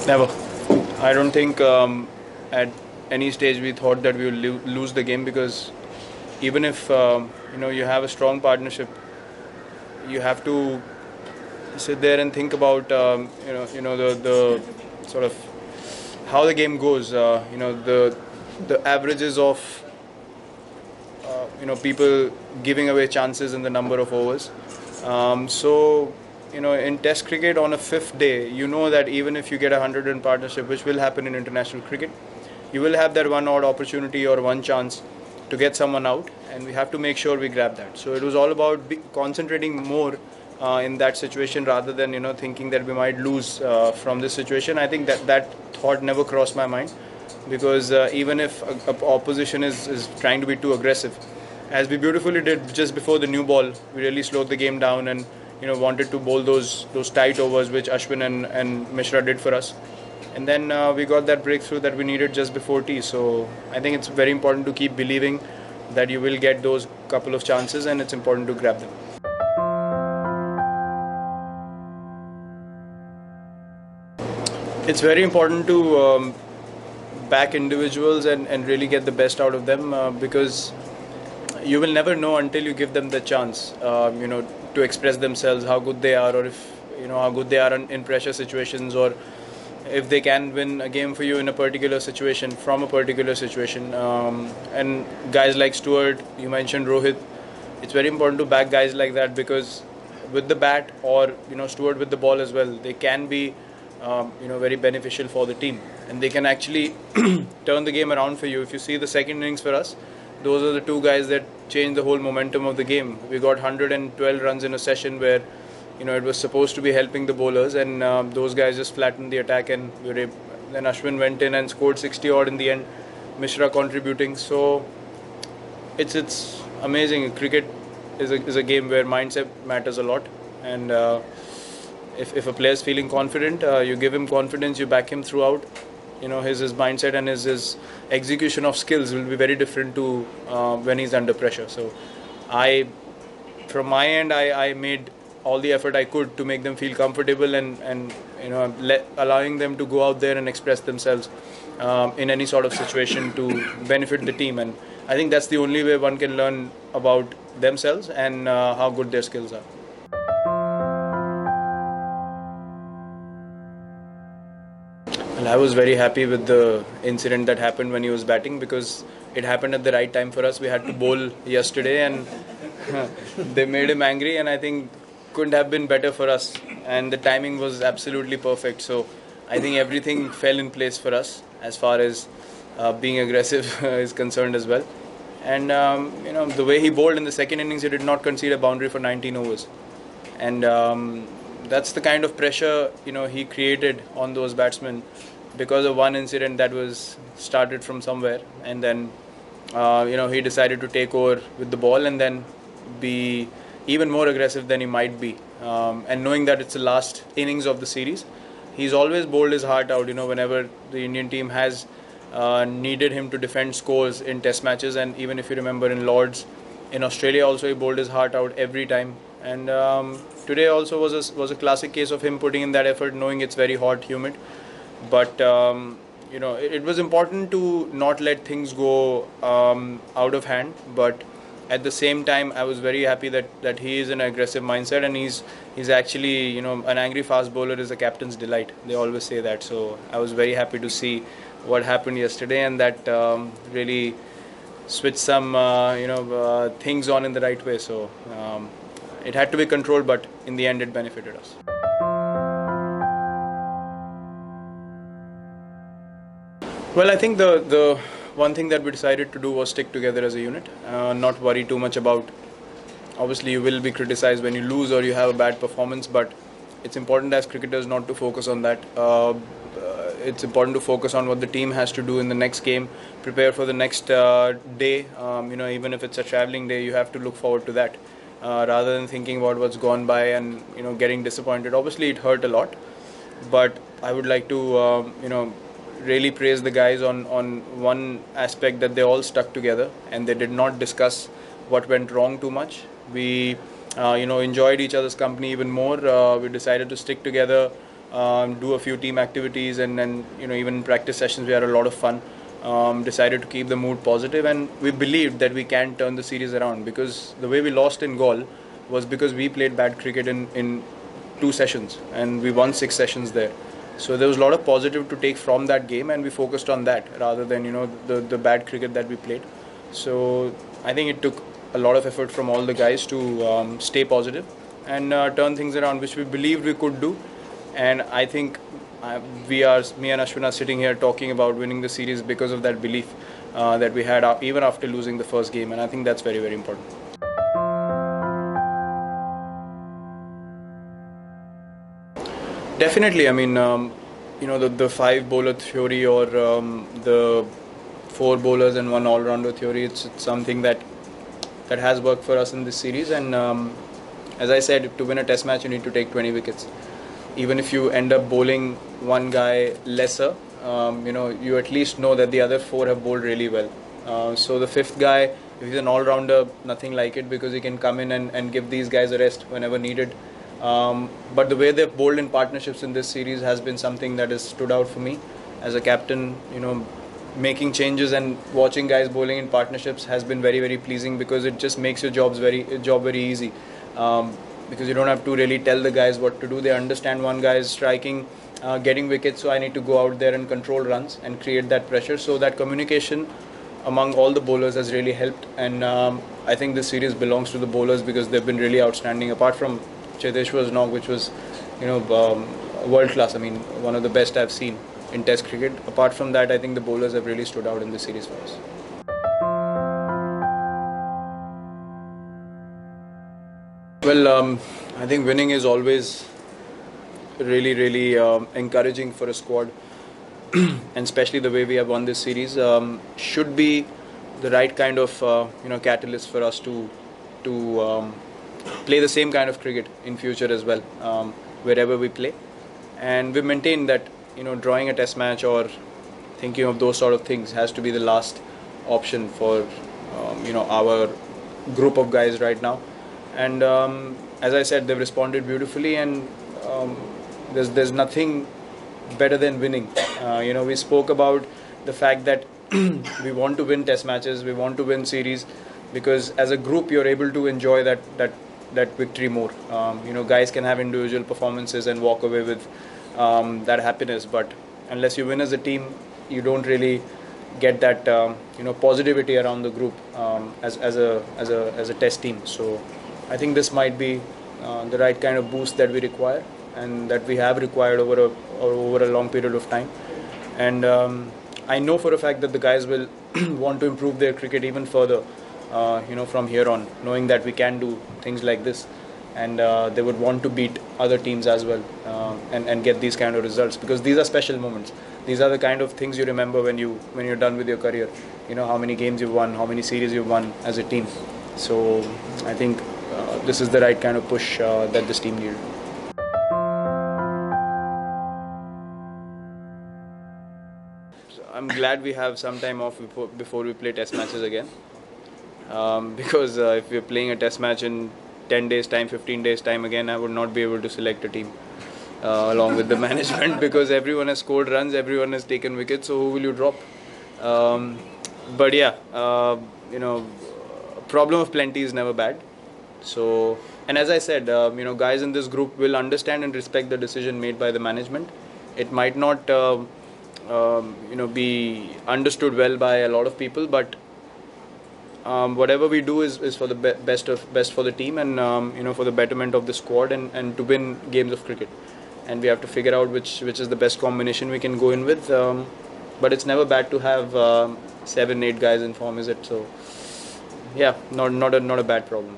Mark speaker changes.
Speaker 1: Never. I don't think at any stage we thought that we would lose the game, because even if you have a strong partnership, you have to sit there and think about the sort of how the game goes. The averages of people giving away chances in the number of overs. So in Test cricket on a fifth day, you know that even if you get 100 in partnership, which will happen in international cricket, you will have that one odd opportunity or one chance to get someone out, and we have to make sure we grab that. So it was all about concentrating more in that situation rather than thinking that we might lose from this situation. I think that thought never crossed my mind, because even if a opposition is trying to be too aggressive, as we beautifully did just before the new ball, we really slowed the game down and wanted to bowl those tight overs which Ashwin and Mishra did for us. And then we got that breakthrough that we needed just before tea. So I think it's very important to keep believing that you will get those couple of chances, and it's important to grab them. It's very important to back individuals and really get the best out of them, because you will never know until you give them the chance to express themselves, how good they are, or if how good they are in pressure situations, or if they can win a game for you in a particular situation, from a particular situation. And guys like Stewart, you mentioned Rohit, it's very important to back guys like that, because with the bat, or Stewart with the ball as well, they can be very beneficial for the team, and they can actually turn the game around for you. If you see the second innings for us, those are the two guys that changed the whole momentum of the game. We got 112 runs in a session where it was supposed to be helping the bowlers, and those guys just flattened the attack, and then Ashwin went in and scored 60 odd in the end, Mishra contributing. So it's amazing. Cricket is a game where mindset matters a lot, and if a player is feeling confident, you give him confidence, you back him throughout. His mindset and his execution of skills will be very different to when he's under pressure. So from my end, I made all the effort I could to make them feel comfortable, and allowing them to go out there and express themselves in any sort of situation to benefit the team. And I think that's the only way one can learn about themselves and how good their skills are. Well, I was very happy with the incident that happened when he was batting, because it happened at the right time for us. We had to bowl yesterday, and they made him angry, and I think couldn't have been better for us, and the timing was absolutely perfect. So I think everything fell in place for us as far as being aggressive is concerned as well. And the way he bowled in the second innings, he did not concede a boundary for 19 overs, and that's the kind of pressure he created on those batsmen because of one incident that was started from somewhere, and then he decided to take over with the ball and then be even more aggressive than he might be. And knowing that it's the last innings of the series, he's always bowled his heart out. Whenever the Indian team has needed him to defend scores in Test matches, and even if you remember in Lords, in Australia also, he bowled his heart out every time. And today also was a classic case of him putting in that effort, knowing it's very hot, humid. But it was important to not let things go out of hand. But at the same time, I was very happy that he is in an aggressive mindset, and he's actually an angry fast bowler is a captain's delight. They always say that. So I was very happy to see what happened yesterday, and that really switched some things on in the right way. So it had to be controlled, but in the end it benefited us. Well, I think the one thing that we decided to do was stick together as a unit, not worry too much about, obviously you will be criticized when you lose or you have a bad performance, but it's important as cricketers not to focus on that. It's important to focus on what the team has to do in the next game, prepare for the next day. Even if it's a travelling day, you have to look forward to that, rather than thinking about what's gone by and getting disappointed. Obviously it hurt a lot, but I would like to really praise the guys on one aspect, that they all stuck together and they did not discuss what went wrong too much. We enjoyed each other's company even more. We decided to stick together do a few team activities, and then even in practice sessions we had a lot of fun. Decided to keep the mood positive, and we believed that we can turn the series around, because the way we lost in Gaul was because we played bad cricket in 2 sessions, and we won 6 sessions there. So there was a lot of positive to take from that game, and we focused on that rather than the bad cricket that we played. So I think it took a lot of effort from all the guys to stay positive and turn things around, which we believed we could do. And I think me and Ashwin are sitting here talking about winning the series because of that belief that we had even after losing the first game, and I think that's very, very important. Definitely, I mean, the 5 bowler theory, or the 4 bowlers and 1 all-rounder theory, it's something that has worked for us in this series. And as I said, to win a test match, you need to take 20 wickets. Even if you end up bowling one guy lesser, you at least know that the other 4 have bowled really well. So the 5th guy, if he's an all-rounder, nothing like it, because he can come in and give these guys a rest whenever needed. But the way they've bowled in partnerships in this series has been something that has stood out for me as a captain. Making changes and watching guys bowling in partnerships has been very, very pleasing, because it just makes your job very easy. Because you don't have to really tell the guys what to do. They understand one guy is striking, getting wickets, so I need to go out there and control runs and create that pressure. So that communication among all the bowlers has really helped, and I think this series belongs to the bowlers, because they've been really outstanding. Apart from Cheteshwar's knock, which was world class. I mean, one of the best I've seen in Test cricket. Apart from that, I think the bowlers have really stood out in this series for us. Well, I think winning is always really, really encouraging for a squad, and especially the way we have won this series should be the right kind of catalyst for us to play the same kind of cricket in future as well, wherever we play. And we maintain that drawing a test match or thinking of those sort of things has to be the last option for our group of guys right now. And as I said, they've responded beautifully, and there's nothing better than winning. We spoke about the fact that we want to win test matches, we want to win series, because as a group you're able to enjoy that victory more. Guys can have individual performances and walk away with that happiness, but unless you win as a team, you don't really get that positivity around the group as a test team. So I think this might be the right kind of boost that we require, and that we have required over a long period of time. And I know for a fact that the guys will want to improve their cricket even further, from here on, knowing that we can do things like this, and they would want to beat other teams as well, and get these kind of results, because these are special moments. These are the kind of things you remember when you're done with your career. How many games you've won, how many series you've won as a team. So I think this is the right kind of push that this team needed. So I'm glad we have some time off before we play test matches again, because if we're playing a test match in 10 days time, 15 days time again, I would not be able to select a team along with the management, because everyone has scored runs, everyone has taken wickets, so who will you drop? But yeah, problem of plenty is never bad. So, and as I said, guys in this group will understand and respect the decision made by the management. It might not be understood well by a lot of people, but whatever we do is for the best for the team, and for the betterment of the squad, and to win games of cricket. And we have to figure out which is the best combination we can go in with. But it's never bad to have 7-8 guys in form, is it? So yeah, not a bad problem.